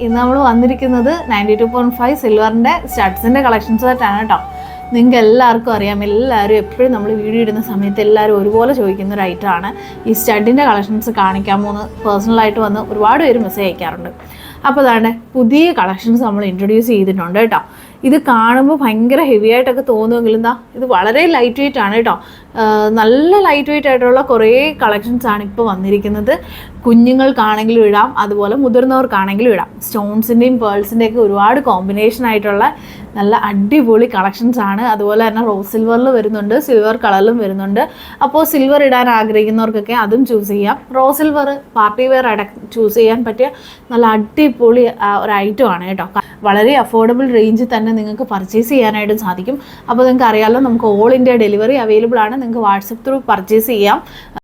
ഇന്ന് നമ്മൾ വന്നിരിക്കുന്നത് 92.5 സിൽവറിൻ്റെ സ്റ്റഡ്സിൻ്റെ കളക്ഷൻസ് ആയിട്ടാണ് കേട്ടോ. നിങ്ങൾക്ക് എല്ലാവർക്കും അറിയാം, എല്ലാവരും എപ്പോഴും നമ്മൾ വീഡിയോ ഇടുന്ന സമയത്ത് എല്ലാവരും ഒരുപോലെ ചോദിക്കുന്ന ഒരു ഐറ്റമാണ് ഈ സ്റ്റഡിൻ്റെ കളക്ഷൻസ് കാണിക്കാമോ എന്ന് പേഴ്സണലായിട്ട് വന്ന് ഒരുപാട് പേര് മെസ്സേജ് അയക്കാറുണ്ട്. അപ്പോൾ അതാണ് പുതിയ കളക്ഷൻസ് നമ്മൾ ഇൻട്രൊഡ്യൂസ് ചെയ്തിട്ടുണ്ട് കേട്ടോ. ഇത് കാണുമ്പോൾ ഭയങ്കര ഹെവി ആയിട്ടൊക്കെ തോന്നുമെങ്കിലും ഇത് വളരെ ലൈറ്റ് വെയിറ്റ് ആണ് കേട്ടോ. നല്ല ലൈറ്റ് വെയിറ്റ് ആയിട്ടുള്ള കുറേ കളക്ഷൻസ് ആണ് ഇപ്പോൾ വന്നിരിക്കുന്നത്. കുഞ്ഞുങ്ങൾക്കാണെങ്കിലും ഇടാം, അതുപോലെ മുതിർന്നവർക്കാണെങ്കിലും ഇടാം. സ്റ്റോൺസിൻ്റെയും പേൾസിൻ്റെയൊക്കെ ഒരുപാട് കോമ്പിനേഷൻ ആയിട്ടുള്ള നല്ല അടിപൊളി കളക്ഷൻസ് ആണ്. അതുപോലെ തന്നെ റോസ് സിൽവറിൽ വരുന്നുണ്ട്, സിൽവർ കളറിലും വരുന്നുണ്ട്. അപ്പോൾ സിൽവർ ഇടാൻ ആഗ്രഹിക്കുന്നവർക്കൊക്കെ അതും ചൂസ് ചെയ്യാം. Rose silver party wear choose ചെയ്യാൻ പറ്റിയ നല്ല അടിപൊളി ഒരു ഐറ്റം ആണ് കേട്ടോ. വളരെ അഫോർഡബിൾ റേഞ്ചിൽ തന്നെ നിങ്ങൾക്ക് പർച്ചേസ് ചെയ്യാനായിട്ടും സാധിക്കും. അപ്പോൾ നിങ്ങൾക്ക് അറിയാമല്ലോ, നമുക്ക് ഓൾ ഇന്ത്യ ഡെലിവറി അവൈലബിൾ ആണ്. നിങ്ങൾക്ക് വാട്സപ്പ് ത്രൂ പർച്ചേസ് ചെയ്യാം.